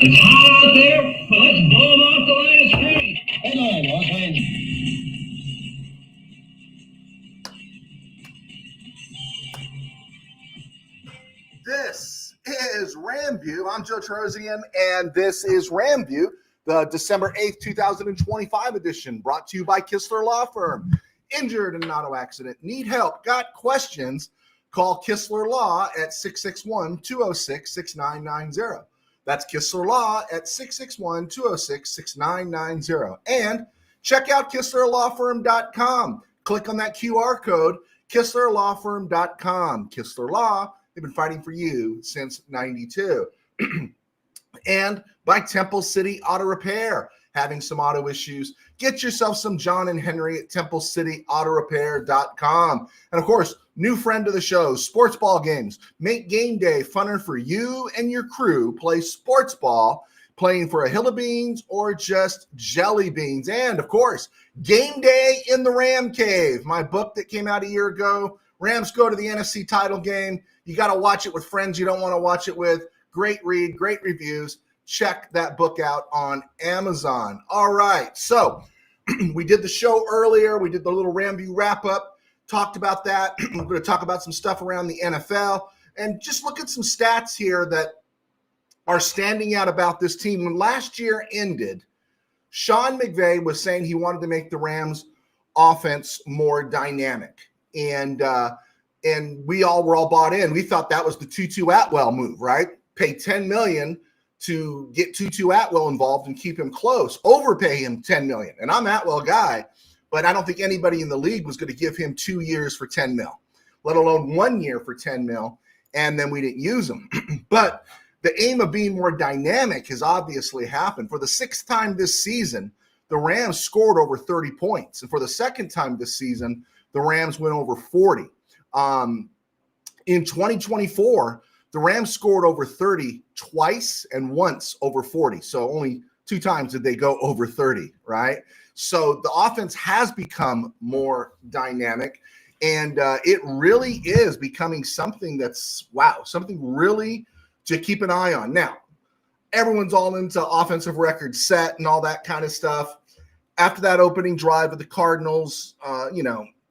It's hot out there. Well, let's blow them off the line of scrimmage. Hang on, what kind? This is RamView. I'm Joe Trosian, and this is RamView, the December 8th, 2025 edition, brought to you by Kistler Law Firm. Injured in an auto accident, need help, got questions, call Kistler Law at 661-206-6990. That's Kistler Law at 661-206-6990. And check out KistlerLawFirm.com. Click on that QR code, KistlerLawFirm.com. Kistler Law, they've been fighting for you since 92. And by Temple City Auto Repair, having some auto issues. Get yourself some John and Henry at TempleCityAutoRepair.com. And of course, new friend of the show, sports ball games. Make game day funner for you and your crew. Play sports ball, playing for a hill of beans or just jelly beans. And of course, game day in the Ram Cave, my book that came out a year ago. Rams go to the NFC title game. You got to watch it with friends you don't want to watch it with. Great read, great reviews. Check that book out on Amazon. All right, so we did the show earlier. We did the little RamView wrap-up, talked about that. We're going to talk about some stuff around the NFL and just look at some stats here that are standing out about this team. When last year ended, Sean McVay was saying he wanted to make the Rams offense more dynamic. And we all were all bought in. We thought that was the Tutu Atwell move, right? Pay $10 million to get Tutu Atwell involved and keep him close, overpay him $10 million. And I'm Atwell guy, but I don't think anybody in the league was going to give him 2 years for $10 million, let alone 1 year for $10 million, and then we didn't use him. But the aim of being more dynamic has obviously happened. For the sixth time this season, the Rams scored over 30 points. And for the second time this season, the Rams went over 40. In 2024, the Rams scored over 30 twice and once over 40. So only 2 times did they go over 30, right? So the offense has become more dynamic, and it really is becoming something that's, wow, something really to keep an eye on. Now, everyone's all into offensive record set and all that kind of stuff. After that opening drive with the Cardinals,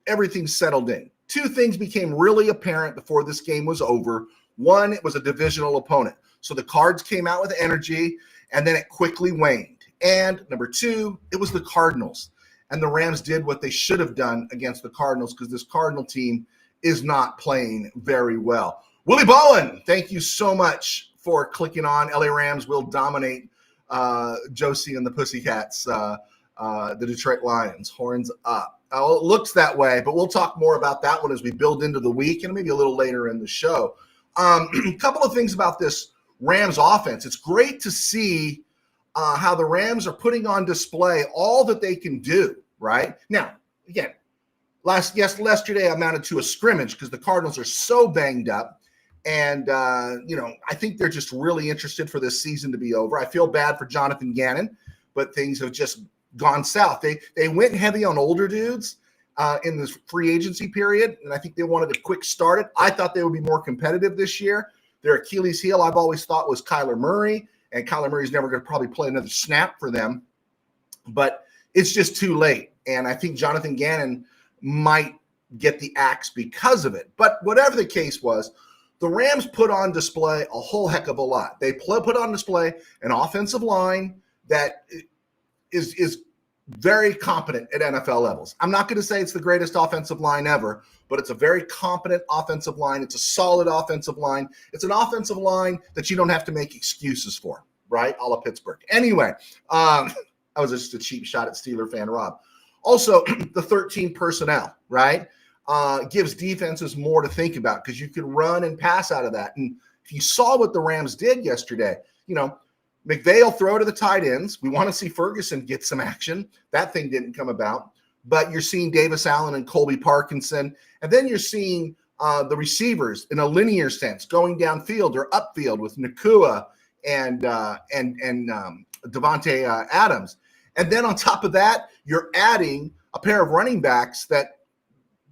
everything's settled in. 2 things became really apparent before this game was over. One, it was a divisional opponent. So the Cards came out with energy, and then it quickly waned. And number 2, it was the Cardinals. And the Rams did what they should have done against the Cardinals because this Cardinal team is not playing very well. Willie Bowen, thank you so much for clicking on. LA Rams will dominate Josie and the Pussycats, the Detroit Lions. Horns up. It looks that way, but we'll talk more about that one as we build into the week and maybe a little later in the show. A couple of things about this Rams offense. It's great to see how the Rams are putting on display all that they can do, right? Now, again, yesterday amounted to a scrimmage because the Cardinals are so banged up. And, I think they're just really interested for this season to be over. I feel bad for Jonathan Gannon, but things have just gone south. They went heavy on older dudes in this free agency period, and I think they wanted a quick start it. I thought they would be more competitive this year. Their Achilles heel, I've always thought, was Kyler Murray, and Kyler Murray's never going to probably play another snap for them. But it's just too late, and I think Jonathan Gannon might get the axe because of it. But whatever the case was, the Rams put on display a whole heck of a lot. They put on display an offensive line that is very competent at NFL levels. I'm not going to say it's the greatest offensive line ever, but it's a very competent offensive line. It's a solid offensive line. It's an offensive line that you don't have to make excuses for, right? A la Pittsburgh. Anyway, I was just a cheap shot at Steeler fan Rob. Also, the 13 personnel, right, gives defenses more to think about because you can run and pass out of that. And if you saw what the Rams did yesterday, McVay will throw to the tight ends. We want to see Ferguson get some action. That thing didn't come about. But you're seeing Davis Allen and Colby Parkinson. And then you're seeing the receivers in a linear sense going downfield or upfield with Nakua and Devontae Adams. And then on top of that, you're adding a pair of running backs that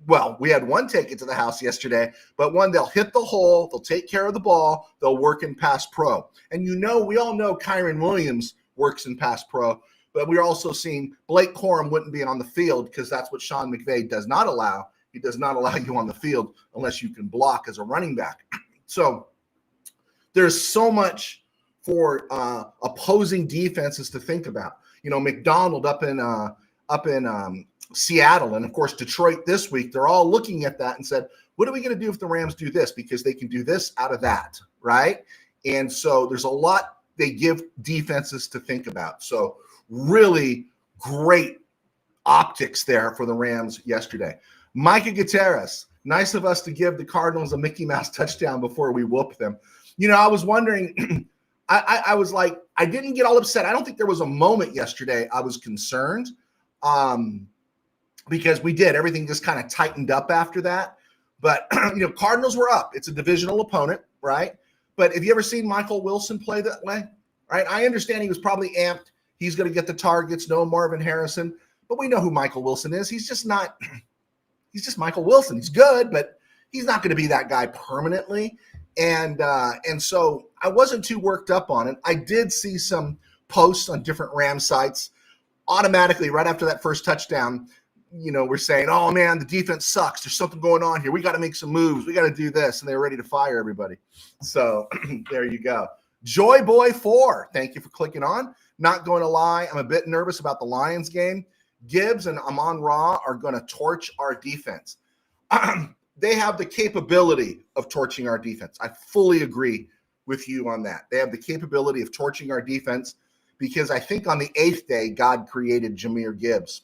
well, we had one take it to the house yesterday, but one, they'll hit the hole, they'll take care of the ball, they'll work in pass pro. And we all know Kyron Williams works in pass pro, but we're also seeing Blake Corum wouldn't be on the field because that's what Sean McVay does not allow. He does not allow you on the field unless you can block as a running back. So there's so much for opposing defenses to think about. McDonald up in Seattle, and of course Detroit this week, they're all looking at that and said, what are we going to do if the Rams do this? Because they can do this out of that, right? And so there's a lot they give defenses to think about. So really great optics there for the Rams yesterday. Micah Gutierrez, nice of us to give the Cardinals a Mickey Mouse touchdown before we whoop them. I was wondering, I was like, I didn't get all upset. I don't think there was a moment yesterday I was concerned. Because we did. Everything just kind of tightened up after that. But, Cardinals were up. It's a divisional opponent, right? But have you ever seen Michael Wilson play that way? Right? I understand he was probably amped. He's going to get the targets, no Marvin Harrison. But we know who Michael Wilson is. He's just Michael Wilson. He's good, but he's not going to be that guy permanently. And so I wasn't too worked up on it. I did see some posts on different Rams sites automatically right after that first touchdown. We're saying, oh, man, the defense sucks. There's something going on here. We got to make some moves. We got to do this. And they're ready to fire everybody. So there you go. Joy Boy 4, thank you for clicking on. Not going to lie, I'm a bit nervous about the Lions game. Gibbs and Amon-Ra are going to torch our defense. They have the capability of torching our defense. I fully agree with you on that. They have the capability of torching our defense because I think on the 8th day, God created Jahmyr Gibbs.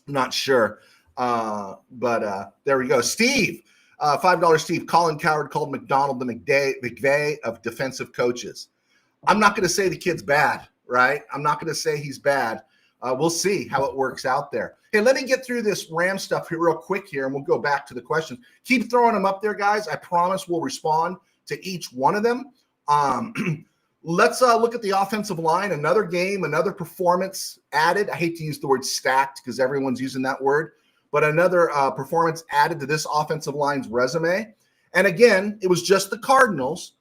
I'm not sure, but there we go. Steve, $5 Steve. Colin Cowherd called McDonald the McVay of defensive coaches. I'm not going to say the kid's bad, right? I'm not going to say he's bad. We'll see how it works out there. Hey, let me get through this Ram stuff here real quick here, and we'll go back to the questions. Keep throwing them up there, guys. I promise we'll respond to each one of them. Let's look at the offensive line. Another game, another performance added. I hate to use the word stacked because everyone's using that word, but another performance added to this offensive line's resume. And again, it was just the Cardinals,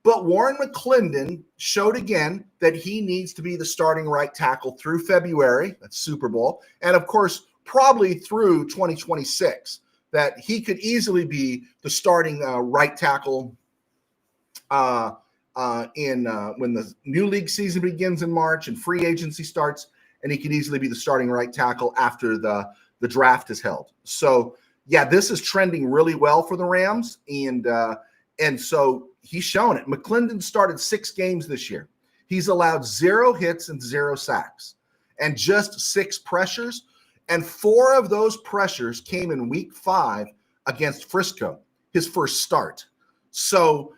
but Warren McClendon showed again that he needs to be the starting right tackle through February. That's Super Bowl. And of course, probably through 2026, that he could easily be the starting right tackle when the new league season begins in March and free agency starts, and he could easily be the starting right tackle after the draft is held. So yeah, this is trending really well for the Rams, and so he's shown it. McClendon started 6 games this year. He's allowed 0 hits and 0 sacks and just 6 pressures, and 4 of those pressures came in week 5 against Frisco, his first start. So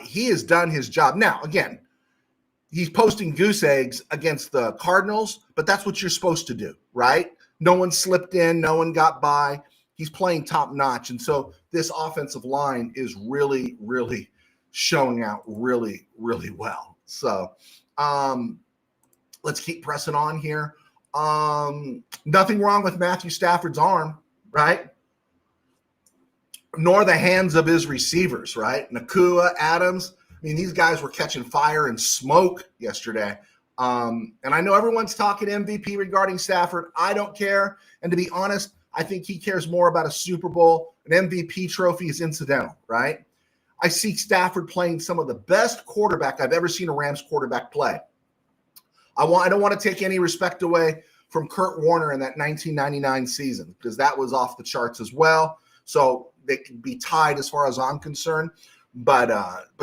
he has done his job. Now, again, he's posting goose eggs against the Cardinals, but that's what you're supposed to do, right? No one slipped in. No one got by. He's playing top notch. And so this offensive line is really, really showing out really, really well. So let's keep pressing on here. Nothing wrong with Matthew Stafford's arm, right? Nor the hands of his receivers, right? Nakua, Adams. I mean, these guys were catching fire and smoke yesterday. And I know everyone's talking MVP regarding Stafford. I don't care. And to be honest, I think he cares more about a Super Bowl. An MVP trophy is incidental, right? I see Stafford playing some of the best quarterback I've ever seen a Rams quarterback play. I don't want to take any respect away from Kurt Warner in that 1999 season because that was off the charts as well. So they could be tied as far as I'm concerned. But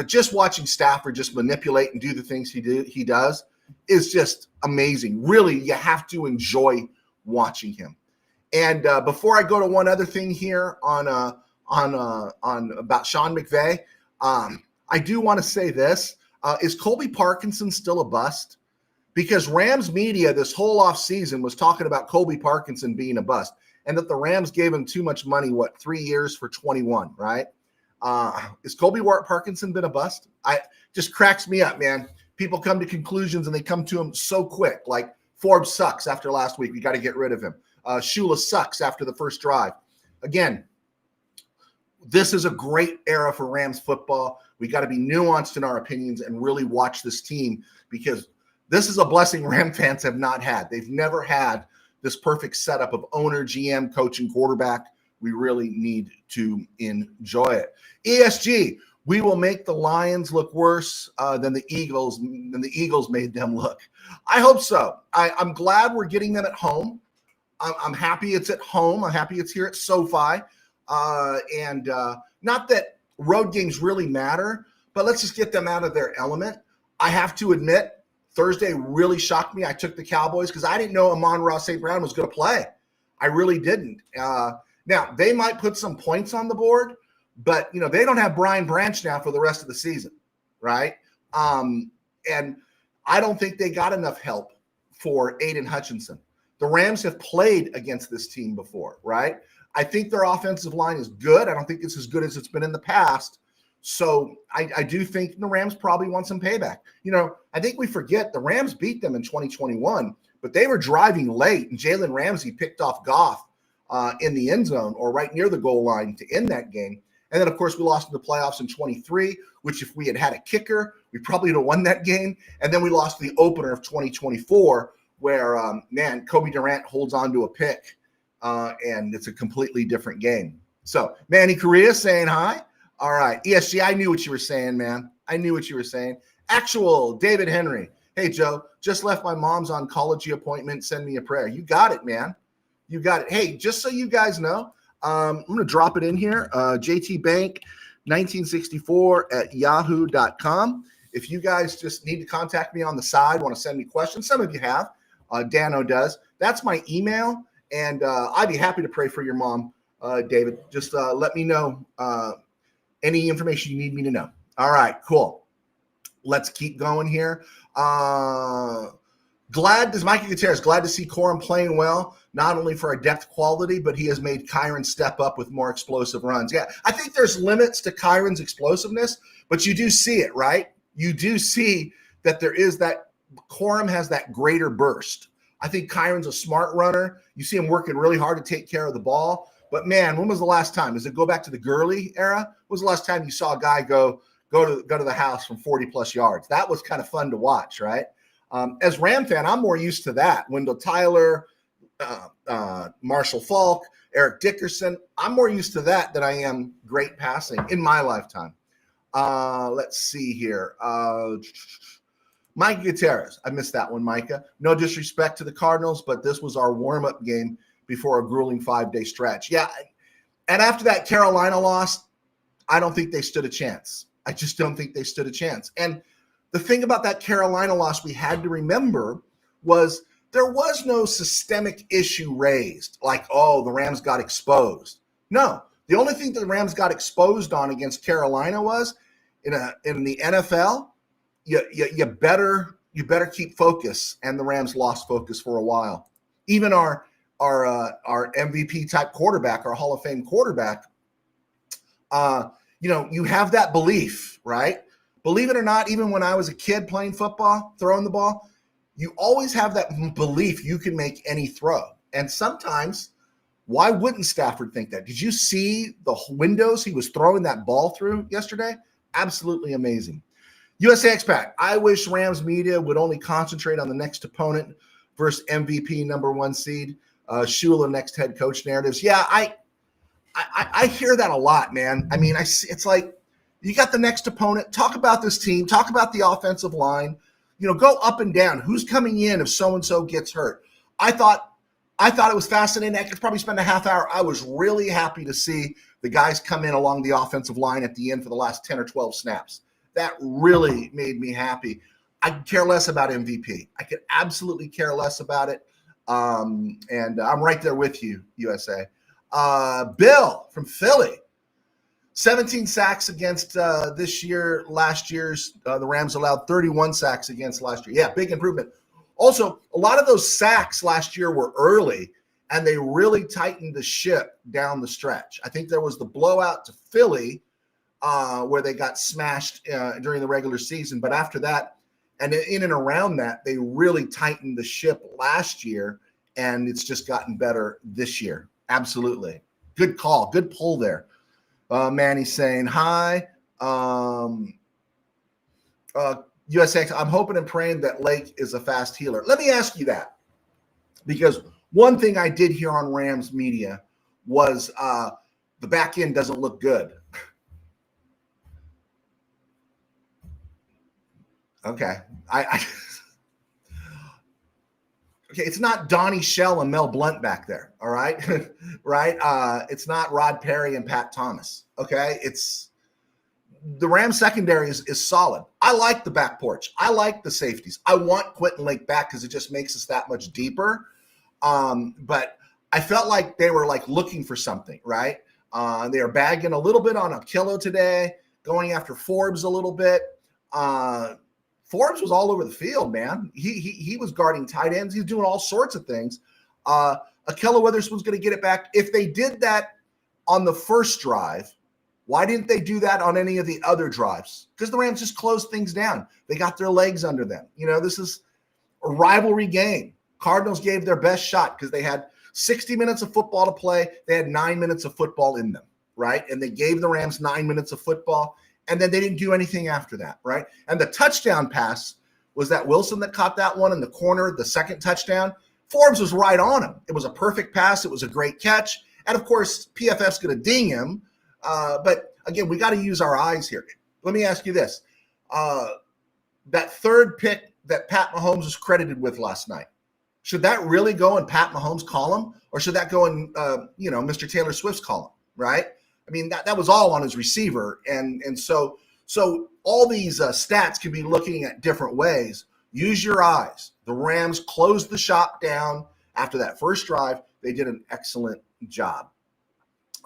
just watching Stafford just manipulate and do the things he does is just amazing. Really, you have to enjoy watching him. And before I go to one other thing here on about Sean McVay, I do want to say this: is Colby Parkinson still a bust? Because Rams media this whole offseason was talking about Colby Parkinson being a bust, and that the Rams gave him too much money. 3 years for 21, right? Is Colby Parkinson been a bust? Just cracks me up, man. People come to conclusions and they come to him so quick. Like Forbes sucks after last week. We got to get rid of him. Shula sucks after the first drive. again, this is a great era for Rams football. We got to be nuanced in our opinions and really watch this team, because this is a blessing Ram fans have not had. They've never had this perfect setup of owner, GM, coach, and quarterback. We really need to enjoy it. ESG, we will make the Lions look worse than the Eagles made them look. I hope so. I'm glad we're getting them at home. I'm happy it's at home. I'm happy it's here at SoFi. And not that road games really matter, but let's just get them out of their element. I have to admit, Thursday really shocked me. I took the Cowboys because I didn't know Amon-Ra St. Brown was going to play. I really didn't. Now, they might put some points on the board, but, they don't have Brian Branch now for the rest of the season, right? And I don't think they got enough help for Aiden Hutchinson. The Rams have played against this team before, right? I think their offensive line is good. I don't think it's as good as it's been in the past. So I do think the Rams probably want some payback. I think we forget the Rams beat them in 2021, but they were driving late, and Jalen Ramsey picked off Goff in the end zone or right near the goal line to end that game. And then, of course, we lost in the playoffs in 23, which if we had had a kicker, we probably would have won that game. And then we lost the opener of 2024 where, Kobe Durant holds on to a pick. And it's a completely different game. So Manny Correa saying hi. All right. ESG, I knew what you were saying, man. I knew what you were saying. Actual David Henry. Hey, Joe, just left my mom's oncology appointment. Send me a prayer. You got it, man. You got it. Hey, just so you guys know, I'm going to drop it in here. jtbank1964@yahoo.com. If you guys just need to contact me on the side, want to send me questions, some of you have. Dano does. That's my email. And I'd be happy to pray for your mom, David. Just let me know any information you need me to know. All right, cool. Let's keep going here. Micah Gutierrez, glad to see Corum playing well, not only for our depth quality, but he has made Kyron step up with more explosive runs. Yeah, I think there's limits to Kyron's explosiveness, but you do see it, right? You do see that there is that Corum has that greater burst. I think Kyron's a smart runner. You see him working really hard to take care of the ball. But, man, when was the last time? Does it go back to the Gurley era? When was the last time you saw a guy go to the house from 40-plus yards? That was kind of fun to watch, right? As Ram fan, I'm more used to that. Wendell Tyler, Marshall Faulk, Eric Dickerson. I'm more used to that than I am great passing in my lifetime. Let's see here. Micah Gutierrez. I missed that one, Micah. No disrespect to the Cardinals, but this was our warm-up game before a grueling 5-day stretch. Yeah, and after that Carolina loss, I don't think they stood a chance. I just don't think they stood a chance. And the thing about that Carolina loss we had to remember was there was no systemic issue raised, like, the Rams got exposed. No, the only thing that the Rams got exposed on against Carolina was in the NFL, you better keep focus, and the Rams lost focus for a while. Even our MVP type quarterback, our Hall of Fame quarterback, you have that belief, right? Believe it or not, even when I was a kid playing football, throwing the ball, you always have that belief you can make any throw. And sometimes, why wouldn't Stafford think that? Did you see the windows he was throwing that ball through yesterday? Absolutely amazing. USA Expat, I wish Rams media would only concentrate on the next opponent versus MVP number 1 seed, Shula next head coach narratives. Yeah, I hear that a lot, man. I mean, it's like you got the next opponent. Talk about this team. Talk about the offensive line. Go up and down. Who's coming in if so-and-so gets hurt? I thought it was fascinating. I could probably spend a half hour. I was really happy to see the guys come in along the offensive line at the end for the last 10 or 12 snaps. That really made me happy. I could care less about MVP. I could absolutely care less about it. And I'm right there with you, USA. Bill from Philly, 17 sacks against this year. Last year's the Rams allowed 31 sacks against last year. Yeah, big improvement. Also, a lot of those sacks last year were early, and they really tightened the ship down the stretch. I think there was the blowout to Philly where they got smashed during the regular season. But after that, and in and around that, they really tightened the ship last year, and it's just gotten better this year. Absolutely. Good call. Good pull there. Manny saying hi. USX, I'm hoping and praying that Lake is a fast healer. Let me ask you that, because one thing I did hear on Rams media was the back end doesn't look good. Okay. Okay, it's not Donnie Shell and Mel Blount back there, all right? Right? It's not Rod Perry and Pat Thomas, okay? It's the Rams secondary is solid. I like the back porch. I like the safeties. I want Quentin Lake back because it just makes us that much deeper. But I felt like they were like looking for something, right? They are bagging a little bit on Akillo today, going after Forbes a little bit. Forbes was all over the field, man. He was guarding tight ends. He's doing all sorts of things. Akillo Witherspoon's going to get it back. If they did that on the first drive, why didn't they do that on any of the other drives? Because the Rams just closed things down. They got their legs under them. You know, this is a rivalry game. Cardinals gave their best shot because they had 60 minutes of football to play. They had 9 minutes of football in them, right? And they gave the Rams 9 minutes of football, and then they didn't do anything after that, right? And the touchdown pass was that Wilson that caught that one in the corner, the second touchdown. Forbes was right on him. It was a perfect pass. It was a great catch. And, of course, PFF's going to ding him. But, again, we got to use our eyes here. Let me ask you this. That third pick that Pat Mahomes was credited with last night, should that really go in Pat Mahomes' column, or should that go in, Mr. Taylor Swift's column, right? I mean, that was all on his receiver. And so all these stats can be looking at different ways. Use your eyes. The Rams closed the shop down after that first drive. They did an excellent job.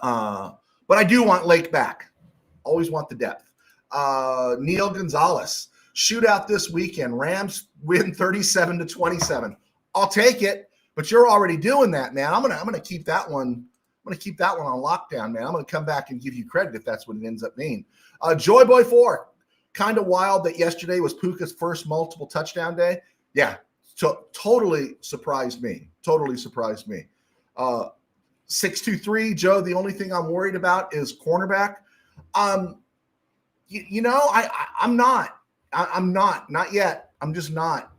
But I do want Lake back. Always want the depth. Neil Gonzalez, shootout this weekend. Rams win 37-27. I'll take it, but you're already doing that, man. I'm gonna keep that one. I'm gonna keep that one on lockdown, man. I'm gonna come back and give you credit if that's what it ends up being. Joy Boy 4, kind of wild that yesterday was Puka's first multiple touchdown day. Yeah, totally surprised me. 623, Joe. The only thing I'm worried about is cornerback. I'm not yet. I'm just not.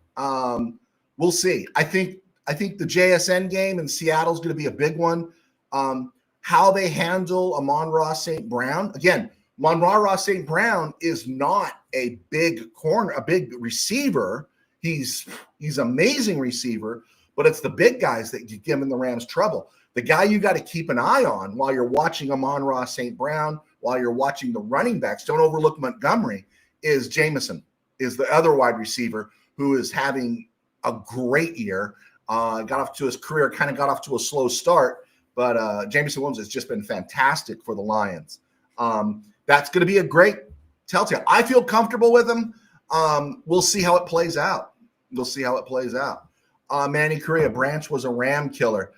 We'll see. I think the JSN game in Seattle is going to be a big one. How they handle Amon-Ra St. Brown. Again, Amon-Ra St. Brown is not a big corner, a big receiver. He's amazing receiver, but it's the big guys that give him the Rams trouble. The guy you got to keep an eye on while you're watching Amon-Ra St. Brown, while you're watching the running backs, don't overlook Montgomery, is Jamison, is the other wide receiver who is having a great year. Got off to his career, kind of got off to a slow start, but Jameson Williams has just been fantastic for the Lions. That's going to be a great telltale. I feel comfortable with him. We'll see how it plays out. Manny Correa, Branch was a Ram killer.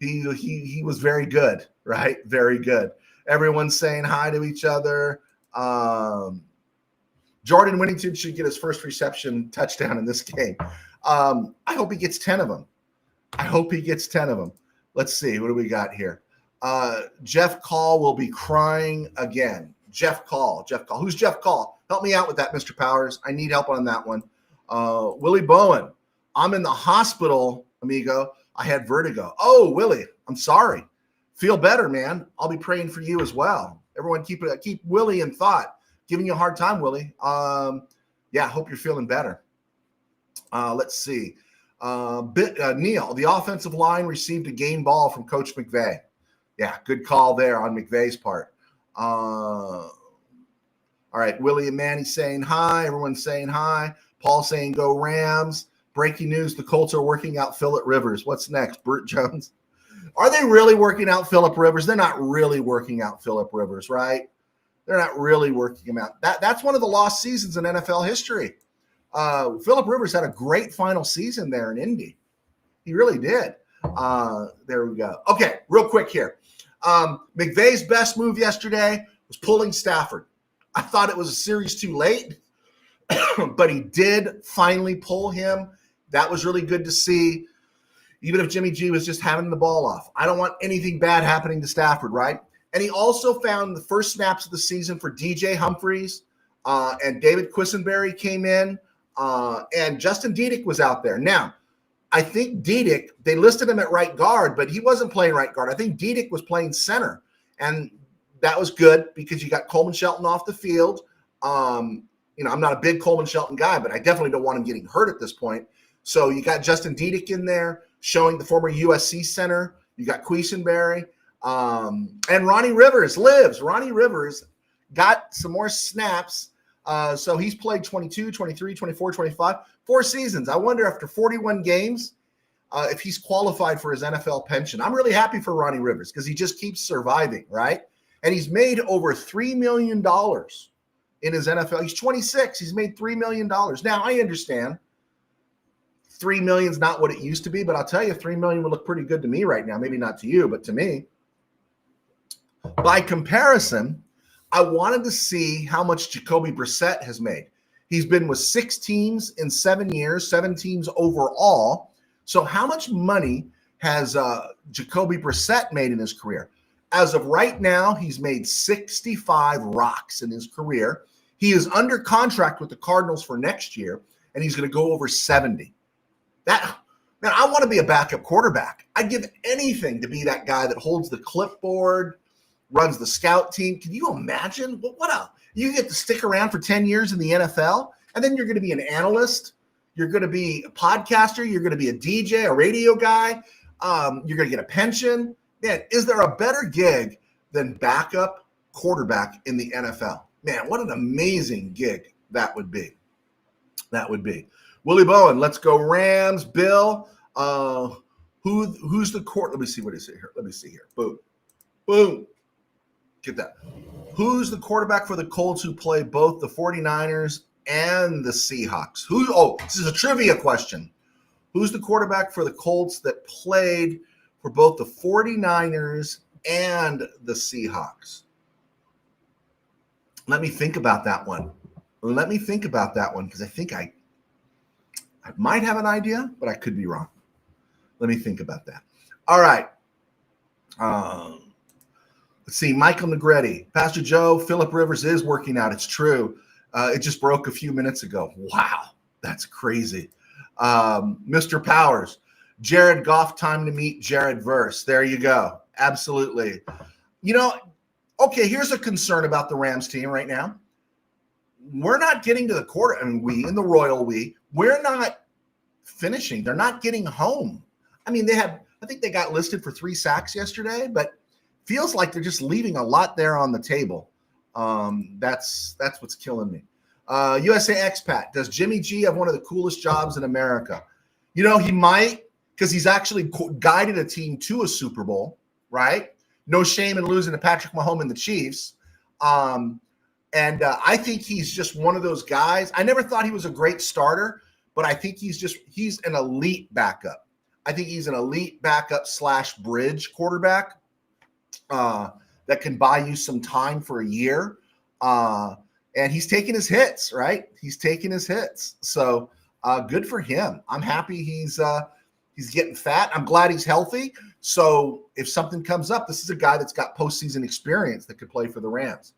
He was very good, right? Very good. Everyone's saying hi to each other. Jordan Whittington should get his first reception touchdown in this game. I hope he gets 10 of them. Let's see. What do we got here? Jeff Call will be crying again. Jeff Call. Who's Jeff Call? Help me out with that, Mr. Powers. I need help on that one. Willie Bowen. I'm in the hospital, amigo. I had vertigo. Oh, Willie, I'm sorry. Feel better, man. I'll be praying for you as well. Everyone keep Willie in thought. Giving you a hard time, Willie. Hope you're feeling better. Let's see. Neil, the offensive line received a game ball from Coach McVay. Yeah, good call there on McVay's part. All right, Willie and Manny saying hi. Everyone's saying hi. Paul saying go Rams. Breaking news, the Colts are working out Phillip Rivers. What's next? Burt Jones. Are they really working out Phillip Rivers? They're not really working out Phillip Rivers, right? They're not really working him out. That's one of the lost seasons in NFL history. Phillip Rivers had a great final season there in Indy. He really did. There we go. Okay, real quick here. McVay's best move yesterday was pulling Stafford. I thought it was a series too late, but he did finally pull him. That was really good to see. even if Jimmy G was just having the ball off. I don't want anything bad happening to Stafford, right? And he also found the first snaps of the season for DJ Humphries, and David Quisenberry came in, and Justin Dedek was out there. Now, I think Dedek, they listed him at right guard, but he wasn't playing right guard. I think Dedek was playing center, and that was good because you got Coleman Shelton off the field. I'm not a big Coleman Shelton guy, but I definitely don't want him getting hurt at this point. So you got Justin Dedek in there showing the former USC center. You got Quisenberry, and Ronnie Rivers lives. Ronnie Rivers got some more snaps. So he's played 22, 23, 24, 25, 4 seasons. I wonder after 41 games if he's qualified for his NFL pension. I'm really happy for Ronnie Rivers because he just keeps surviving, right? And he's made over $3 million in his NFL. He's 26. He's made $3 million. Now, I understand $3 million is not what it used to be, but I'll tell you, $3 million would look pretty good to me right now. Maybe not to you, but to me. By comparison, I wanted to see how much Jacoby Brissett has made. He's been with 6 teams in 7 years, 7 teams overall. So how much money has Jacoby Brissett made in his career? As of right now, he's made 65 rocks in his career. He is under contract with the Cardinals for next year, and he's going to go over 70. Man, I want to be a backup quarterback. I'd give anything to be that guy that holds the clipboard, runs the scout team. Can you imagine? You get to stick around for 10 years in the NFL, and then you're going to be an analyst. You're going to be a podcaster. You're going to be a DJ, a radio guy. You're going to get a pension. Man, is there a better gig than backup quarterback in the NFL? Man, what an amazing gig that would be. That would be. Willie Bowen, let's go Rams. Bill, who's the court? Let me see what is it here. Let me see here. Boom. Boom. Get that. Who's the quarterback for the Colts who play both the 49ers and the Seahawks? This is a trivia question. Who's the quarterback for the Colts that played for both the 49ers and the Seahawks? Let me think about that one. Because I think I might have an idea, but I could be wrong. Let me think about that. All right. Let's see. Michael Negretti. Pastor Joe, Phillip Rivers is working out. It's true. It just broke a few minutes ago. Wow. That's crazy. Mr. Powers. Jared Goff, time to meet Jared Verse. There you go. Absolutely. Okay, here's a concern about the Rams team right now. We're not getting to the quarter. I mean, we're not finishing. They're not getting home. I mean, I think they got listed for 3 sacks yesterday, but feels like they're just leaving a lot there on the table. That's what's killing me. USA Expat. Does Jimmy G have one of the coolest jobs in America? He might, because he's actually guided a team to a Super Bowl, right? No shame in losing to Patrick Mahomes and the Chiefs. And I think he's just one of those guys. I never thought he was a great starter, but I think he's an elite backup. I think he's an elite backup / bridge quarterback that can buy you some time for a year. And he's taking his hits, right? He's taking his hits. So good for him. I'm happy he's getting fat. I'm glad he's healthy. So if something comes up, this is a guy that's got postseason experience that could play for the Rams.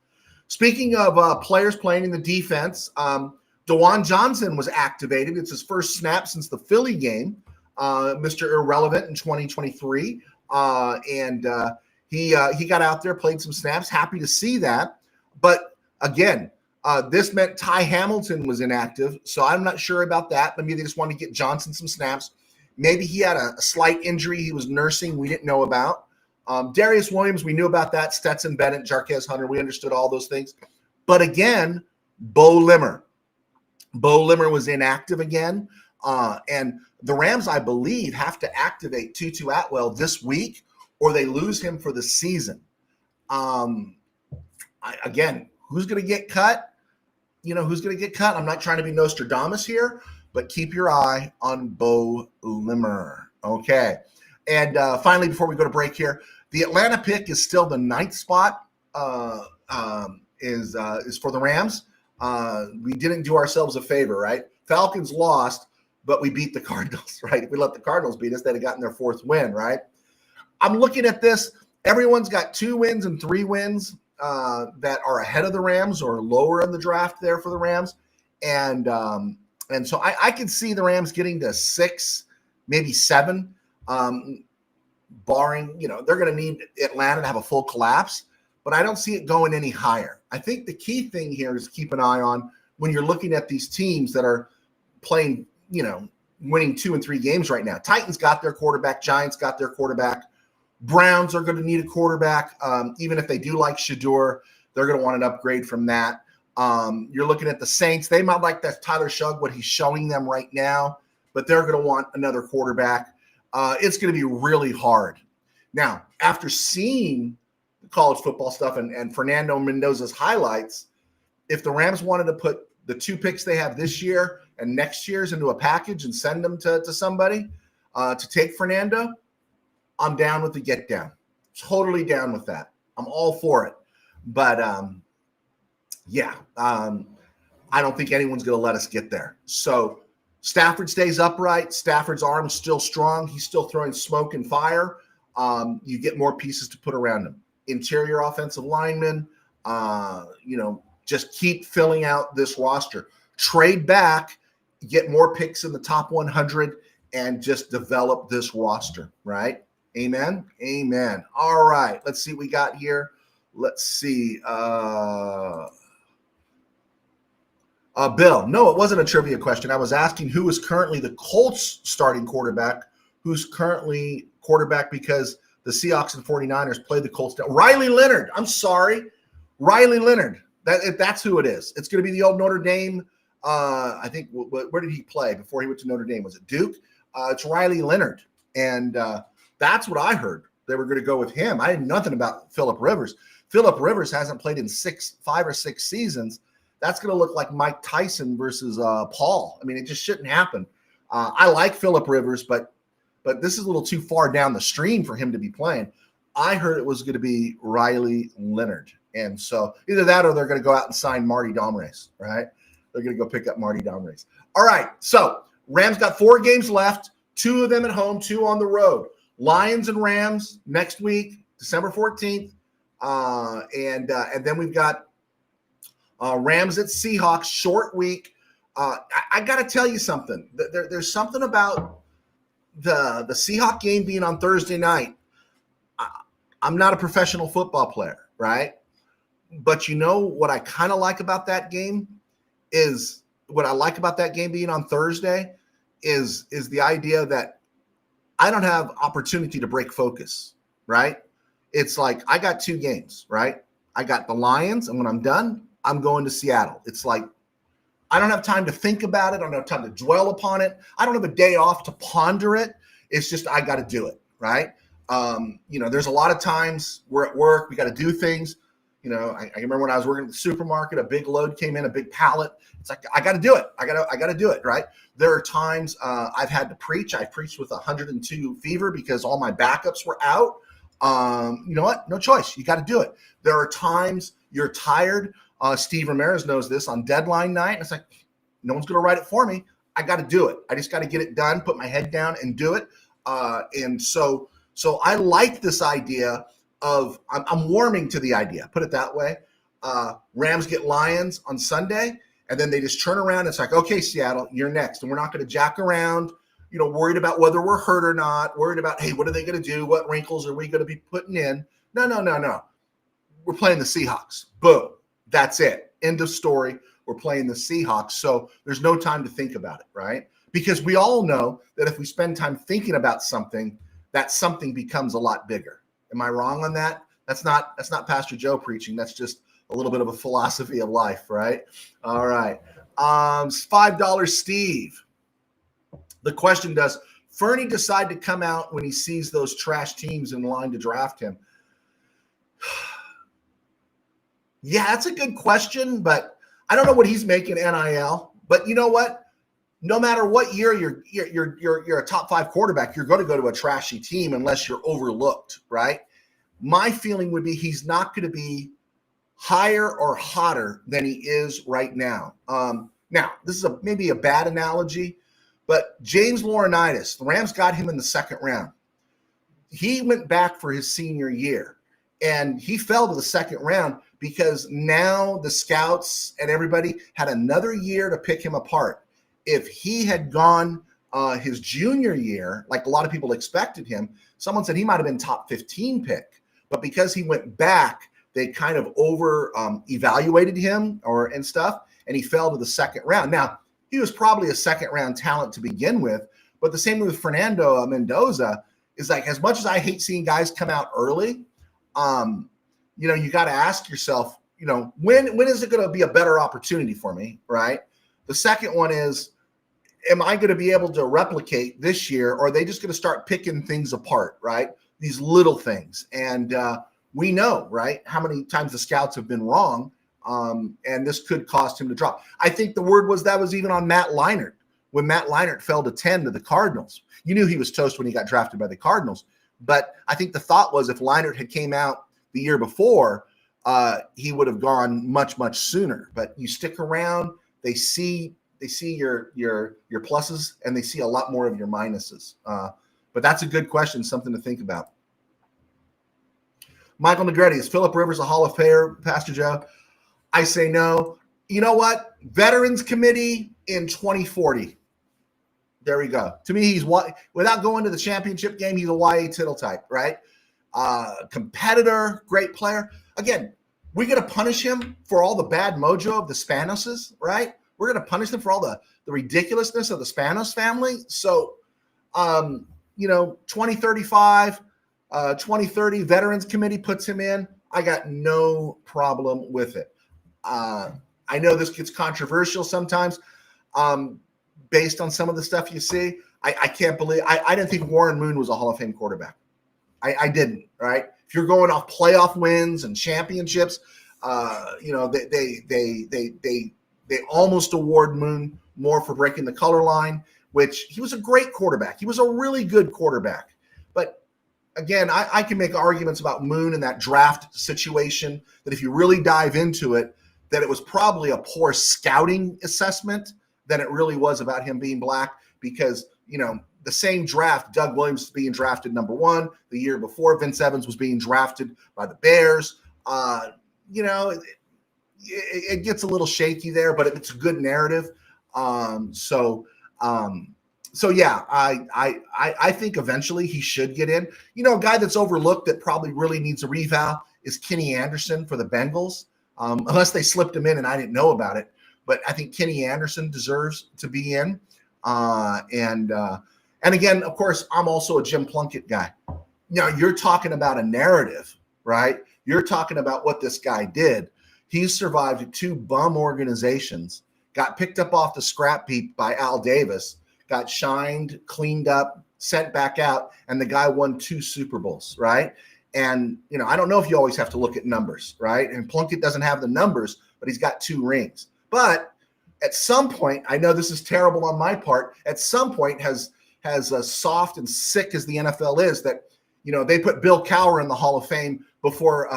Speaking of players playing in the defense, DeJuan Johnson was activated. It's his first snap since the Philly game, Mr. Irrelevant in 2023. And he got out there, played some snaps. Happy to see that. But again, this meant Ty Hamilton was inactive. So I'm not sure about that. Maybe they just wanted to get Johnson some snaps. Maybe he had a slight injury he was nursing we didn't know about. Darius Williams, we knew about that. Stetson Bennett, Jarquez Hunter, we understood all those things. But again, Bo Limmer. Bo Limmer was inactive again. And the Rams, I believe, have to activate Tutu Atwell this week or they lose him for the season. Again, who's going to get cut? Who's going to get cut? I'm not trying to be Nostradamus here, but keep your eye on Bo Limmer. Okay. And finally, before we go to break here, the Atlanta pick is still the 9th spot is for the Rams. We didn't do ourselves a favor, right? Falcons lost, but we beat the Cardinals, right? If we let the Cardinals beat us, they'd have gotten their 4th win, right? I'm looking at this. Everyone's got 2 wins and 3 wins that are ahead of the Rams or lower in the draft there for the Rams. And so I can see the Rams getting to 6, maybe 7, barring, they're going to need Atlanta to have a full collapse, but I don't see it going any higher. I think the key thing here is keep an eye on when you're looking at these teams that are playing, winning 2 and 3 games right now. Titans got their quarterback. Giants got their quarterback. Browns are going to need a quarterback. Even if they do like Shador, they're going to want an upgrade from that. You're looking at the Saints. They might like that Tyler Shugg, what he's showing them right now, but they're going to want another quarterback. It's going to be really hard. Now, after seeing the college football stuff and Fernando Mendoza's highlights, if the Rams wanted to put the 2 picks they have this year and next year's into a package and send them to somebody to take Fernando, I'm down with the get down. Totally down with that. I'm all for it. But I don't think anyone's going to let us get there. So Stafford stays upright. Stafford's arm is still strong. He's still throwing smoke and fire. You get more pieces to put around him. Interior offensive linemen, just keep filling out this roster. Trade back, get more picks in the top 100, and just develop this roster, right? Amen? Amen. All right. Let's see what we got here. Let's see. Bill, no, it wasn't a trivia question. I was asking who is currently the Colts starting quarterback, who's currently quarterback because the Seahawks and 49ers played the Colts down. Riley Leonard. I'm sorry. Riley Leonard. That's who it is. It's going to be the old Notre Dame. I think, where did he play before he went to Notre Dame? Was it Duke? It's Riley Leonard. And that's what I heard. They were going to go with him. I had nothing about Phillip Rivers. Phillip Rivers hasn't played in 5 or 6 seasons. That's going to look like Mike Tyson versus Paul. I mean, it just shouldn't happen. I like Phillip Rivers, but this is a little too far down the stream for him to be playing. I heard it was going to be Riley Leonard. And so either that or they're going to go out and sign Marty Domres, right? They're going to go pick up Marty Domres. All right, so Rams got 4 games left, 2 of them at home, 2 on the road. Lions and Rams next week, December 14th. And then we've got Rams at Seahawks, short week. I got to tell you something. There's something about the Seahawks game being on Thursday night. I'm not a professional football player, right? But you know what I kind of like about that game is what I like about that game being on Thursday is the idea that I don't have opportunity to break focus, right? It's like I got 2 games, right? I got the Lions, and when I'm done, I'm going to Seattle. It's like I don't have time to think about it. I don't have time to dwell upon it. I don't have a day off to ponder it. It's just I got to do it, right? There's a lot of times we're at work. We got to do things. I remember when I was working at the supermarket, a big load came in, a big pallet. It's like I got to do it. I got to do it, right? There are times I've had to preach. I preached with 102 fever because all my backups were out. You know what? No choice. You got to do it. There are times you're tired. Steve Ramirez knows this on deadline night. It's like, no one's going to write it for me. I got to do it. I just got to get it done, put my head down and do it. And so I like this idea of I'm warming to the idea, put it that way. Rams get Lions on Sunday, and then they just turn around. It's like, okay, Seattle, you're next. And we're not going to jack around, worried about whether we're hurt or not, worried about, hey, what are they going to do? What wrinkles are we going to be putting in? No. We're playing the Seahawks. Boom. That's it. End of story. We're playing the Seahawks. So there's no time to think about it, right? Because we all know that if we spend time thinking about something, that something becomes a lot bigger. Am I wrong on that? That's not Pastor Joe preaching. That's just a little bit of a philosophy of life, right? All right. $5 Steve. The question, does Fernie decide to come out when he sees those trash teams in line to draft him? Yeah, that's a good question, but I don't know what he's making NIL. But you know what? No matter what year you're a top 5 quarterback, you're going to go to a trashy team unless you're overlooked, right? My feeling would be he's not going to be higher or hotter than he is right now. Now, this is maybe a bad analogy, But James Laurinaitis, the Rams got him in the second round. He went back for his senior year, and he fell to the second round because now the scouts and everybody had another year to pick him apart. If he had gone his junior year, like a lot of people expected him, someone said he might have been top 15 pick. But because he went back, they kind of over evaluated him and stuff, and he fell to the second round. Now, he was probably a second round talent to begin with, but the same with Fernando Mendoza is like, as much as I hate seeing guys come out early, you got to ask yourself, when is it going to be a better opportunity for me, right? The second one is, am I going to be able to replicate this year, or are they just going to start picking things apart, right? These little things. And we know, right, how many times the scouts have been wrong, and this could cost him to drop. I think the word was that was even on Matt Leinart. When Matt Leinart fell to 10 to the Cardinals, you knew he was toast when he got drafted by the Cardinals. But I think the thought was if Leinart had came out the year before, he would have gone much, much sooner. But you stick around, they see your pluses, and they see a lot more of your minuses. But that's a good question, something to think about. Michael Negretti, is Phillip Rivers a Hall of Famer, Pastor Joe? I say no. You know what? Veterans Committee in 2040. There we go. To me, he's without going to the championship game, he's a YA Tittle type, right? Competitor, great player. Again, we're going to punish him for all the bad mojo of the Spanoses, right? We're going to punish them for all the ridiculousness of the Spanos family. So, 2035, 2030 Veterans Committee puts him in. I got no problem with it. I know this gets controversial sometimes. Based on some of the stuff you see, I can't believe I didn't think Warren Moon was a Hall of Fame quarterback. I didn't, right? If you're going off playoff wins and championships, they almost award Moon more for breaking the color line, which he was a great quarterback. He was a really good quarterback. But again, I can make arguments about Moon in that draft situation that if you really dive into it, that it was probably a poor scouting assessment than it really was about him being black, because, the same draft, Doug Williams was being drafted number 1 the year before. Vince Evans was being drafted by the Bears. It gets a little shaky there, but it's a good narrative. So yeah, I think eventually he should get in. A guy that's overlooked that probably really needs a reval is Kenny Anderson for the Bengals, unless they slipped him in and I didn't know about it. But I think Kenny Anderson deserves to be in. And again, of course, I'm also a Jim Plunkett guy. You're talking about a narrative, right? You're talking about what this guy did. He's survived 2 bum organizations, got picked up off the scrap heap by Al Davis, got shined, cleaned up, sent back out, and the guy won 2 Super Bowls, right? And, I don't know if you always have to look at numbers, right? And Plunkett doesn't have the numbers, but he's got 2 rings. But at some point, I know this is terrible on my part, at some point has as soft and sick as the NFL is, that, they put Bill Cowher in the Hall of Fame before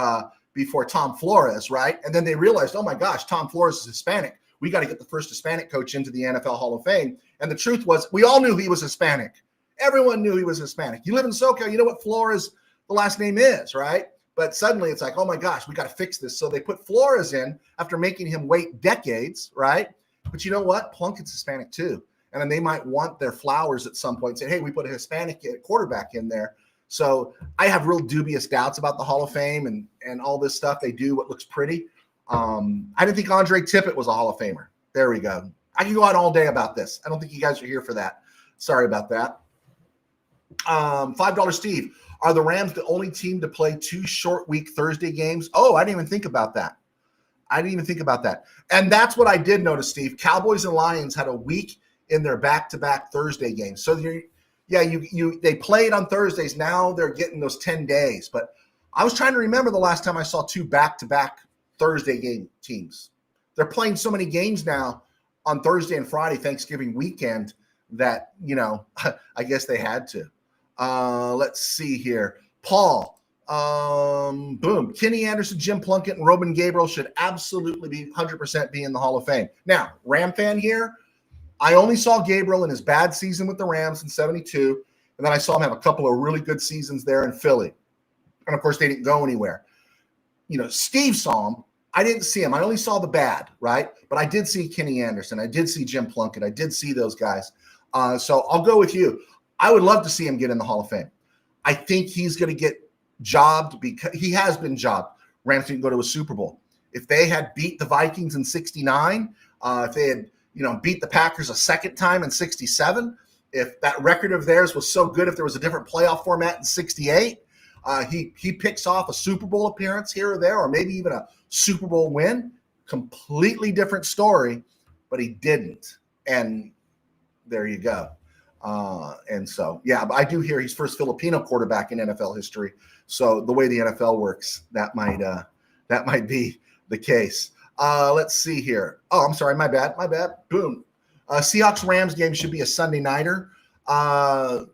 Tom Flores, right? And then they realized, oh my gosh, Tom Flores is Hispanic. We got to get the first Hispanic coach into the NFL Hall of Fame. And the truth was, we all knew he was Hispanic. Everyone knew he was Hispanic. You live in SoCal, you know what Flores, the last name is, right? But suddenly it's like, oh my gosh, we got to fix this. So they put Flores in after making him wait decades, right? But you know what? Plunkett's Hispanic too. And then they might want their flowers at some point and say, hey, we put a Hispanic quarterback in there. So I have real dubious doubts about the Hall of Fame and all this stuff. They do what looks pretty. I didn't think Andre Tippett was a Hall of Famer. There we go. I can go on all day about this. I don't think you guys are here for that. Sorry about that. $5 Steve. Are the Rams the only team to play 2 short week Thursday games? Oh, I didn't even think about that. And that's what I did notice, Steve. Cowboys and Lions had a week in their back-to-back Thursday games. So they played on Thursdays. Now they're getting those 10 days. But I was trying to remember the last time I saw 2 back-to-back Thursday game teams. They're playing so many games now on Thursday and Friday, Thanksgiving weekend, that, I guess they had to. Let's see here. Paul, boom. Kenny Anderson, Jim Plunkett, and Robin Gabriel should absolutely be 100% be in the Hall of Fame. Now, Ram fan here, I only saw Gabriel in his bad season with the Rams in 72, and then I saw him have a couple of really good seasons there in Philly. And, of course, they didn't go anywhere. Steve saw him. I didn't see him. I only saw the bad, right? But I did see Kenny Anderson. I did see Jim Plunkett. I did see those guys. So I'll go with you. I would love to see him get in the Hall of Fame. I think he's going to get jobbed because he has been jobbed. Rams didn't go to a Super Bowl. If they had beat the Vikings in 69, if they had beat the Packers a second time in 67, if that record of theirs was so good, if there was a different playoff format in 68, he picks off a Super Bowl appearance here or there, or maybe even a Super Bowl win. Completely different story, but he didn't. And there you go. And so, yeah, but I do hear he's first Filipino quarterback in NFL history. So the way the NFL works, that might be the case. Let's see here. Oh, I'm sorry. My bad. Boom. Seahawks-Rams game should be a Sunday nighter. Well,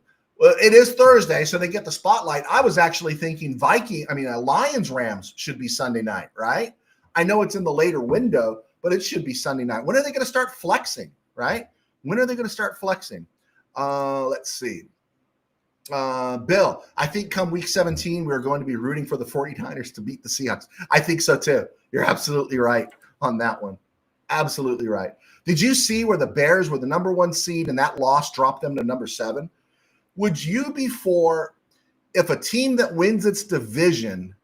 it is Thursday, so they get the spotlight. I was actually thinking Lions-Rams should be Sunday night, right? I know it's in the later window, but it should be Sunday night. When are they going to start flexing, right? When are they going to start flexing? Let's see. Bill, I think come week 17, we're going to be rooting for the 49ers to beat the Seahawks. I think so too. You're absolutely right on that one. Absolutely right. Did you see where the Bears were the number 1 seed and that loss dropped them to number 7? Would you be for if a team that wins its division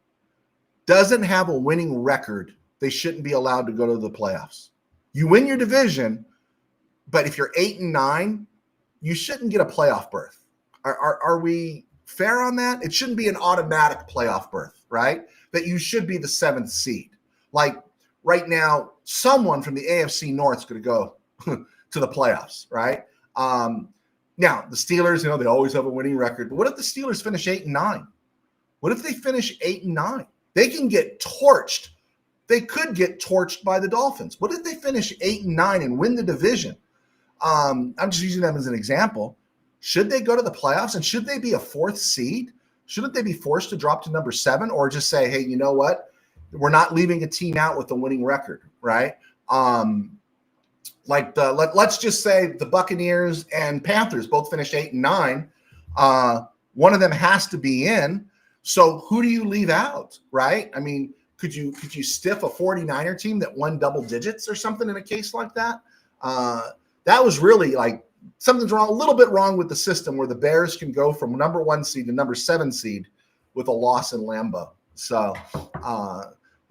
doesn't have a winning record, they shouldn't be allowed to go to the playoffs? You win your division, but if you're 8-9, you shouldn't get a playoff berth. Are we fair on that? It shouldn't be an automatic playoff berth, right? That you should be the 7th seed. Like right now, someone from the AFC North is going to go to the playoffs, right? Now, the Steelers, they always have a winning record. But what if the Steelers finish 8-9? What if they finish 8-9? They can get torched. They could get torched by the Dolphins. What if they finish 8-9 and win the division? I'm just using them as an example. Should they go to the playoffs, and should they be a 4th seed? Shouldn't they be forced to drop to number 7, or just say, hey, you know what? We're not leaving a team out with a winning record, right? Let's just say the Buccaneers and Panthers both finished 8-9. One of them has to be in. So who do you leave out, right? I mean, could you stiff a 49er team that won double digits or something in a case like that? That was really like something's wrong, a little bit wrong with the system where the Bears can go from number 1 seed to number 7 seed with a loss in Lambeau. So,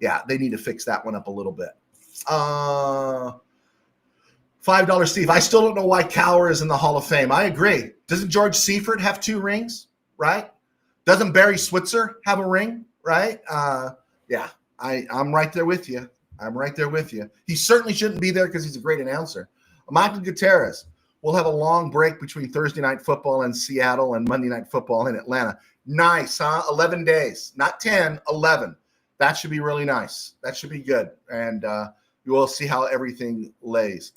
yeah, they need to fix that one up a little bit. $5 Steve. I still don't know why Cowher is in the Hall of Fame. I agree. Doesn't George Seifert have 2 rings, right? Doesn't Barry Switzer have a ring, right? Yeah, I'm right there with you. He certainly shouldn't be there because he's a great announcer. Michael Gutierrez. We'll have a long break between Thursday Night Football in Seattle and Monday Night Football in Atlanta. Nice, huh? 11 days. Not 10, 11. That should be really nice. That should be good. And you will see how everything lays.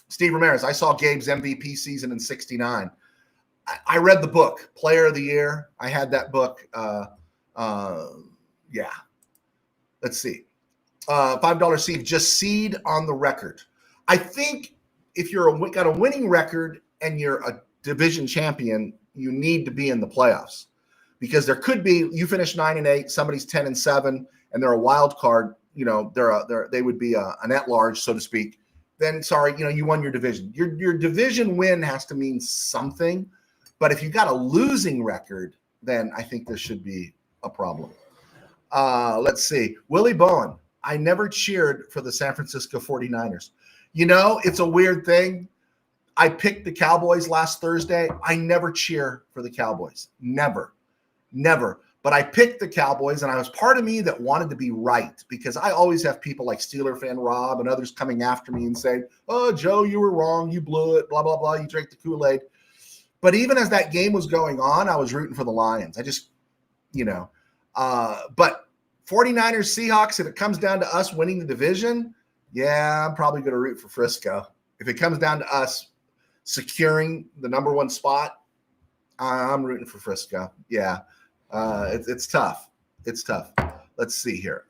Steve Ramirez, I saw Gabe's MVP season in 69. I read the book, Player of the Year. I had that book. Yeah. Let's see. $5 Steve, just seed on the record. I think if you're got a winning record and you're a division champion, you need to be in the playoffs because there could be you finish 9-8, somebody's 10-7, and they're a wild card. They would be an at-large, so to speak. Then sorry, you won your division. Your division win has to mean something, but if you got a losing record, then I think there should be a problem. Let's see, Willie Bowen. I never cheered for the San Francisco 49ers. It's a weird thing. I picked the Cowboys last Thursday. I never cheer for the Cowboys. Never. But I picked the Cowboys, and I was part of me that wanted to be right because I always have people like Steeler fan Rob and others coming after me and saying, oh, Joe, you were wrong. You blew it, blah, blah, blah. You drank the Kool-Aid. But even as that game was going on, I was rooting for the Lions. I just, but 49ers, Seahawks, if it comes down to us winning the division, yeah, I'm probably going to root for Frisco. If it comes down to us securing the number 1 spot, I'm rooting for Frisco. Yeah, it's tough. It's tough. Let's see here.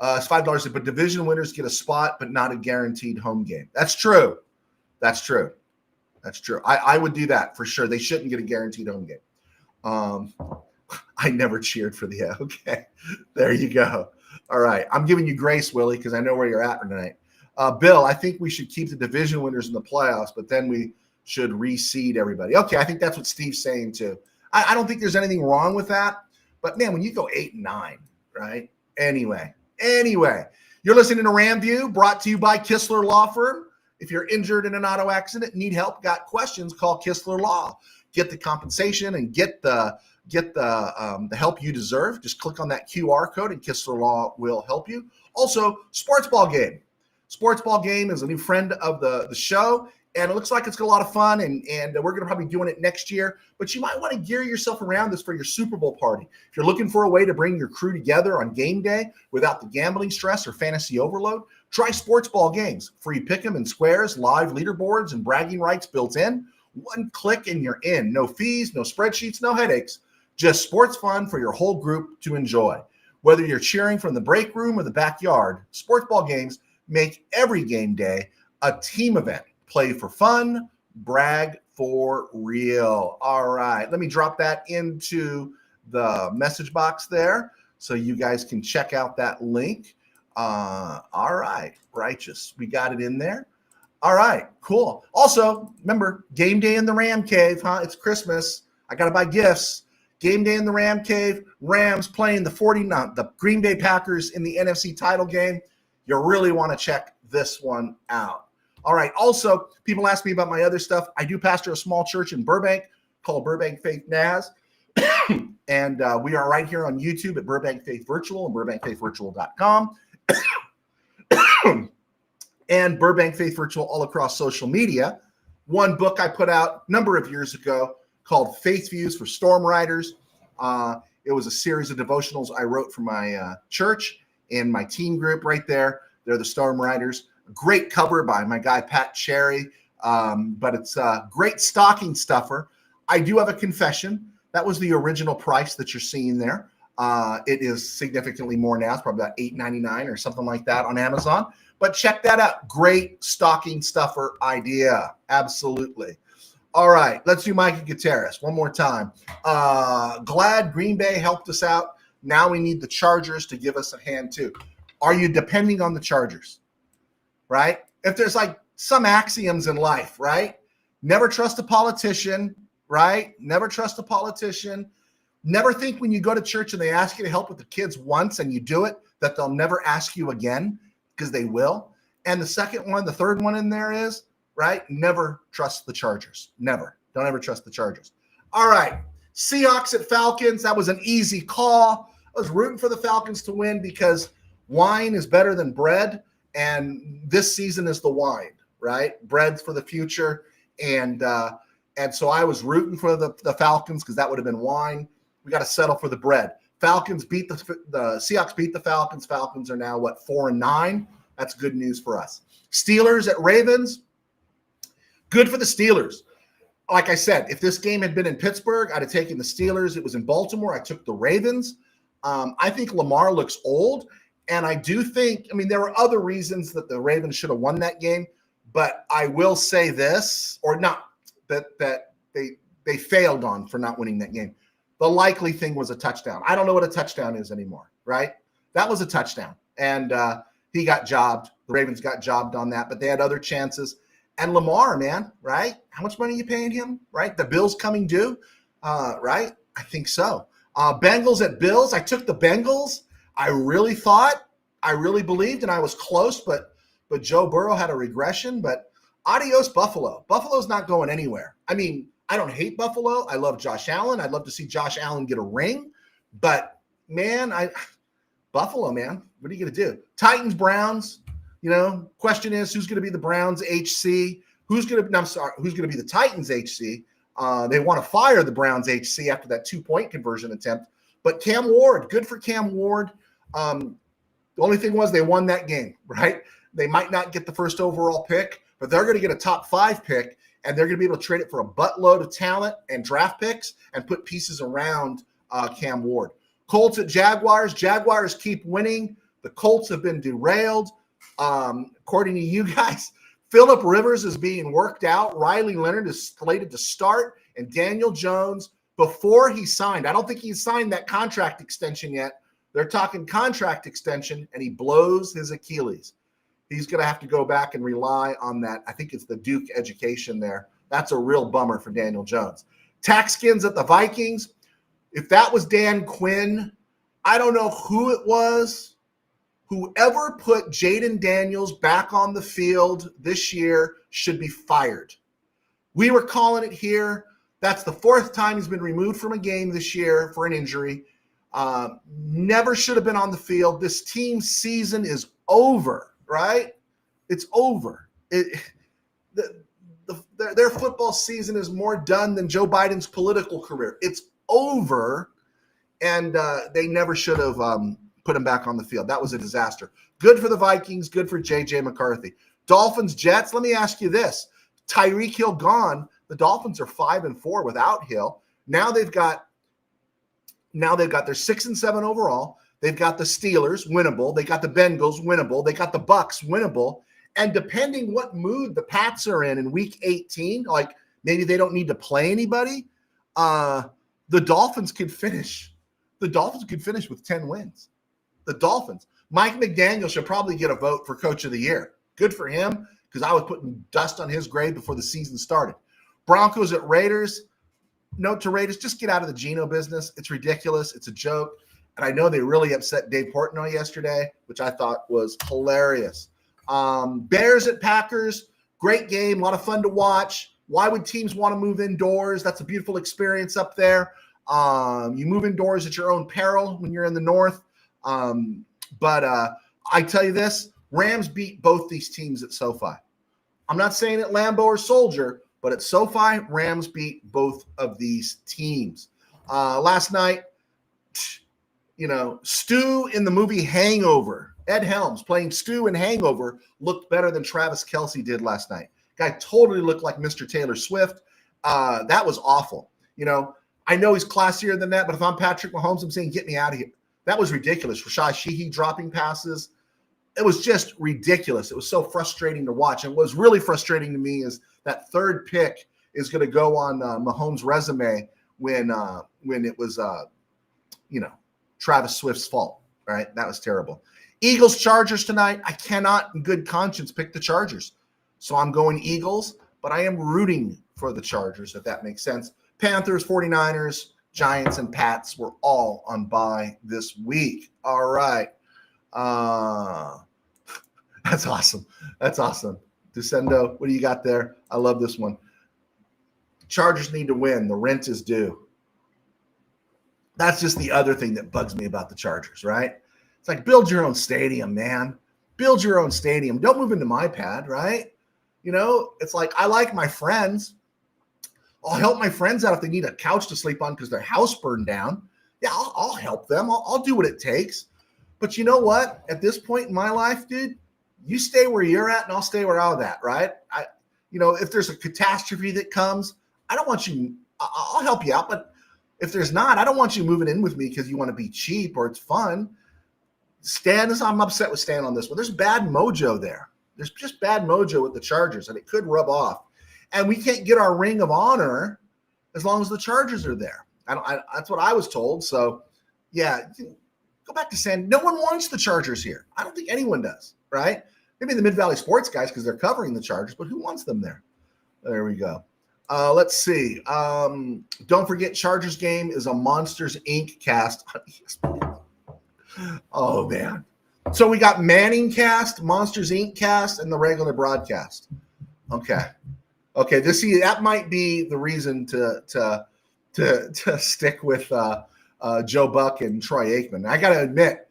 It's $5, but division winners get a spot, but not a guaranteed home game. That's true. That's true. That's true. I would do that for sure. They shouldn't get a guaranteed home game. I never cheered for the okay. There you go. All right. I'm giving you grace, Willie, because I know where you're at tonight. Bill, I think we should keep the division winners in the playoffs, but then we should reseed everybody. Okay, I think that's what Steve's saying too. I don't think there's anything wrong with that. But man, when you go 8-9, right? Anyway, you're listening to RamView, brought to you by Kistler Law Firm. If you're injured in an auto accident, need help, got questions, call Kistler Law. Get the compensation and get the help you deserve. Just click on that QR code and Kistler Law will help you. Also, Sports Ball Game. Sports Ball Game is a new friend of the show, and it looks like it's got a lot of fun, and we're going to probably be doing it next year. But you might want to gear yourself around this for your Super Bowl party. If you're looking for a way to bring your crew together on game day without the gambling stress or fantasy overload, try Sports Ball Games. Free pick'em and squares, live leaderboards, and bragging rights built in. One click and you're in. No fees, no spreadsheets, no headaches. Just sports fun for your whole group to enjoy. Whether you're cheering from the break room or the backyard, Sports Ball Games make every game day a team event. Play for fun, brag for real. All right, let me drop that into the message box there so you guys can check out that link. All right, righteous. We got it in there. All right, cool. Also, remember, game day in the Ram Cave, huh? It's Christmas. I got to buy gifts. Game day in the Ram Cave. Rams playing the Green Bay Packers in the NFC title game. You really want to check this one out. All right. Also, people ask me about my other stuff. I do pastor a small church in Burbank called Burbank Faith Naz. And we are right here on YouTube at Burbank Faith Virtual and burbankfaithvirtual.com. And Burbank Faith Virtual all across social media. One book I put out a number of years ago called Faith Views for Storm Riders. It was a series of devotionals I wrote for my church and my team group right there. They're the Storm Riders. A great cover by my guy, Pat Cherry. But it's a great stocking stuffer. I do have a confession. That was the original price that you're seeing there. It is significantly more now. It's probably about $8.99 or something like that on Amazon. But check that out. Great stocking stuffer idea. Absolutely. All right. Let's do Mikey Gutierrez one more time. Glad Green Bay helped us out. Now we need the Chargers to give us a hand too. Are you depending on the Chargers? Right? If there's like some axioms in life, right? Never trust a politician, right? Never trust a politician. Never think when you go to church and they ask you to help with the kids once and you do it, that they'll never ask you again, because they will. And the third one in there is, right? Never trust the Chargers. Never. Don't ever trust the Chargers. All right. Seahawks at Falcons. That was an easy call. I was rooting for the Falcons to win because wine is better than bread. And this season is the wine, right? Bread's for the future. And so I was rooting for the Falcons because that would have been wine. We got to settle for the bread. Falcons beat the Seahawks beat the Falcons. Falcons are now 4-9. That's good news for us. Steelers at Ravens. Good for the Steelers. Like I said, if this game had been in Pittsburgh, I'd have taken the Steelers. It was in Baltimore. I took the Ravens. I think Lamar looks old. And I do think, there were other reasons that the Ravens should have won that game. But I will say this, or not, that they failed on for not winning that game. The likely thing was a touchdown. I don't know what a touchdown is anymore, right? That was a touchdown. And he got jobbed. The Ravens got jobbed on that, but they had other chances. And Lamar, man, right? How much money are you paying him, right? The Bills coming due, right? I think so. Bengals at Bills. I took the Bengals. I really believed, and I was close, but Joe Burrow had a regression. But adios, Buffalo. Buffalo's not going anywhere. I don't hate Buffalo. I love Josh Allen. I'd love to see Josh Allen get a ring. But, man, Buffalo, man, what are you going to do? Titans, Browns. Question is, who's going to be the Browns HC? Who's going to be the Titans HC? They want to fire the Browns HC after that 2-point conversion attempt. But Cam Ward, good for Cam Ward. The only thing was they won that game, right? They might not get the first overall pick, but they're going to get a top 5 pick, and they're going to be able to trade it for a buttload of talent and draft picks and put pieces around Cam Ward. Colts at Jaguars. Jaguars keep winning. The Colts have been derailed. According to you guys, Phillip Rivers is being worked out. Riley Leonard is slated to start, and Daniel Jones, before he signed, I don't think he signed that contract extension yet. They're talking contract extension, and he blows his Achilles. He's going to have to go back and rely on that. I think it's the Duke education there. That's a real bummer for Daniel Jones. Taxkins at the Vikings. If that was Dan Quinn, I don't know who it was. Whoever put Jaden Daniels back on the field this year should be fired. We were calling it here. That's the fourth time he's been removed from a game this year for an injury. Never should have been on the field. This team's season is over, right? It's over. Their football season is more done than Joe Biden's political career. It's over, and they never should have put him back on the field. That was a disaster. Good for the Vikings, good for J.J. McCarthy. Dolphins, Jets, let me ask you this. Tyreek Hill gone. The Dolphins are 5-4 without Hill. Now they've got their 6-7 overall. They've got the Steelers, winnable. They got the Bengals, winnable. They got the Bucks, winnable. And depending what mood the Pats are in week 18, like maybe they don't need to play anybody, the Dolphins could finish. The Dolphins could finish with 10 wins. The Dolphins. Mike McDaniel should probably get a vote for Coach of the Year. Good for him, because I was putting dust on his grave before the season started. Broncos at Raiders. Note to Raiders, just get out of the Geno business. It's ridiculous. It's a joke. And I know they really upset Dave Portnoy yesterday, which I thought was hilarious. Bears at Packers. Great game. A lot of fun to watch. Why would teams want to move indoors? That's a beautiful experience up there. You move indoors at your own peril when you're in the north. But I tell you this, Rams beat both these teams at SoFi. I'm not saying at Lambeau or Soldier, but at SoFi, Rams beat both of these teams. Last night, Stu in the movie Hangover, Ed Helms playing Stu in Hangover, looked better than Travis Kelce did last night. Guy totally looked like Mr. Taylor Swift. That was awful. I know he's classier than that, but if I'm Patrick Mahomes, I'm saying, get me out of here. That was ridiculous. Rashad Sheehy dropping passes. It was just ridiculous. It was so frustrating to watch. And what was really frustrating to me is that third pick is going to go on Mahomes' resume when it was, Travis Swift's fault, right? That was terrible. Eagles-Chargers tonight. I cannot in good conscience pick the Chargers. So I'm going Eagles, but I am rooting for the Chargers, if that makes sense. Panthers, 49ers, Giants, and Pats were all on bye this week. All right. That's awesome. That's awesome. Descendo, what do you got there? I love this one. Chargers need to win. The rent is due. That's just the other thing that bugs me about the Chargers, right? It's like, build your own stadium, man. Build your own stadium. Don't move into my pad, right? It's like, I like my friends. I'll help my friends out if they need a couch to sleep on because their house burned down. Yeah, I'll help them. I'll do what it takes. But you know what? At this point in my life, dude, you stay where you're at and I'll stay where I'm at, right? If there's a catastrophe that comes, I don't want you – I'll help you out. But if there's not, I don't want you moving in with me because you want to be cheap or it's fun. I'm upset with Stan on this one. There's bad mojo there. There's just bad mojo with the Chargers, and it could rub off. And we can't get our ring of honor as long as the Chargers are there. That's what I was told. So, yeah, go back to saying no one wants the Chargers here. I don't think anyone does, right? Maybe the Mid-Valley sports guys because they're covering the Chargers, but who wants them there? There we go. Let's see. Don't forget, Chargers game is a Monsters, Inc. cast on ESPN. Oh, man. So we got Manning cast, Monsters, Inc. cast, and the regular broadcast. Okay. That might be the reason to stick with Joe Buck and Troy Aikman. I got to admit,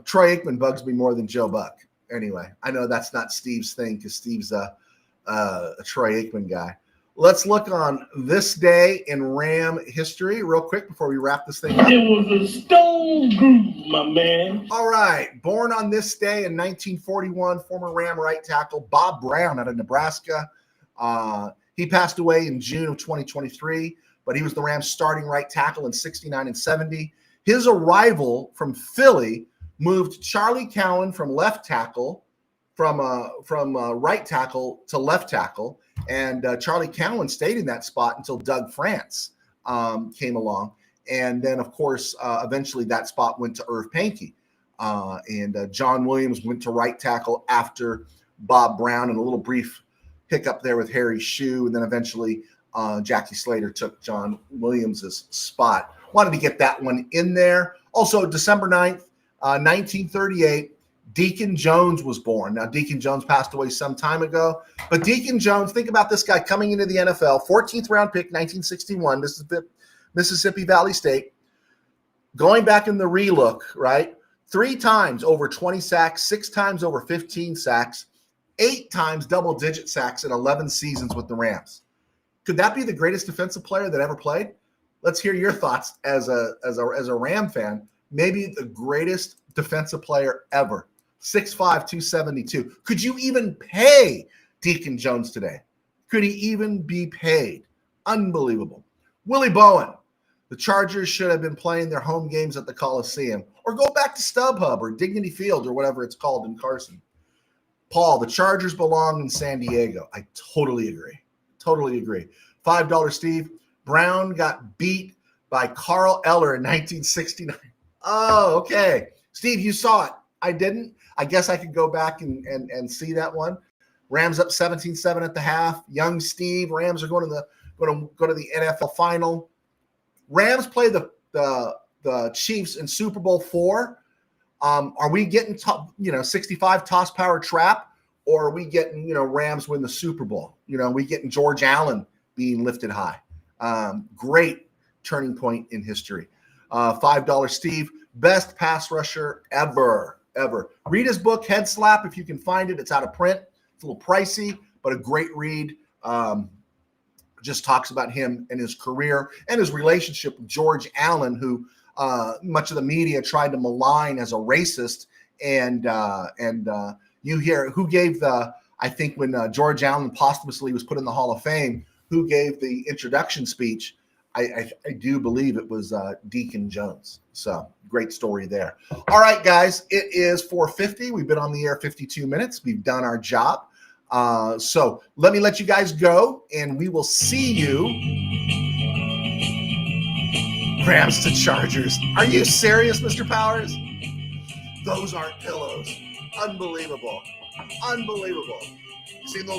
Troy Aikman bugs me more than Joe Buck. Anyway, I know that's not Steve's thing because Steve's a Troy Aikman guy. Let's look on this day in Ram history real quick before we wrap this thing up. It was a stone groove, my man. All right. Born on this day in 1941, former Ram right tackle Bob Brown out of Nebraska. He passed away in June of 2023, but he was the Rams starting right tackle in 69 and 70. His arrival from Philly moved Charlie Cowan from left tackle, from right tackle to left tackle, and Charlie Cowan stayed in that spot until Doug France came along, and then of course eventually that spot went to Irv Pankey, and John Williams went to right tackle after Bob Brown, and a little brief hiccup there with Harry Shue, and then eventually Jackie Slater took John Williams's spot. Wanted to get that one in there. Also, December 9th, 1938, Deacon Jones was born. Now, Deacon Jones passed away some time ago, but Deacon Jones, think about this guy coming into the NFL, 14th round pick, 1961, Mississippi Valley State, going back in the relook, right? 3 times over 20 sacks, 6 times over 15 sacks, 8 times double-digit sacks in 11 seasons with the Rams. Could that be the greatest defensive player that ever played? Let's hear your thoughts as a Ram fan. Maybe the greatest defensive player ever. 6'5", 272. Could you even pay Deacon Jones today? Could he even be paid? Unbelievable. Willie Bowen. The Chargers should have been playing their home games at the Coliseum, or go back to StubHub or Dignity Field or whatever it's called in Carson. Paul, the Chargers belong in San Diego. I totally agree. Totally agree. $5 Steve. Brown got beat by Carl Eller in 1969. Oh, okay. Steve, you saw it. I didn't. I guess I could go back and see that one. Rams up 17-7 at the half. Young Steve. Rams are going to the NFL final. Rams play the Chiefs in Super Bowl IV. Are we getting 65 toss power trap, or are we getting Rams win the Super Bowl? We getting George Allen being lifted high. Great turning point in history. $5 Steve, best pass rusher ever. Read his book, Head Slap, if you can find it. It's out of print. It's a little pricey, but a great read. Just talks about him and his career and his relationship with George Allen, who much of the media tried to malign as a racist. And you hear who gave I think when George Allen posthumously was put in the Hall of Fame, who gave the introduction speech? I do believe it was Deacon Jones. So great story there. All right, guys, it is 4:50. We've been on the air 52 minutes. We've done our job. So let me let you guys go, and we will see you. Rams to Chargers. Are you serious, Mr. Powers? Those aren't pillows. Unbelievable. Seen those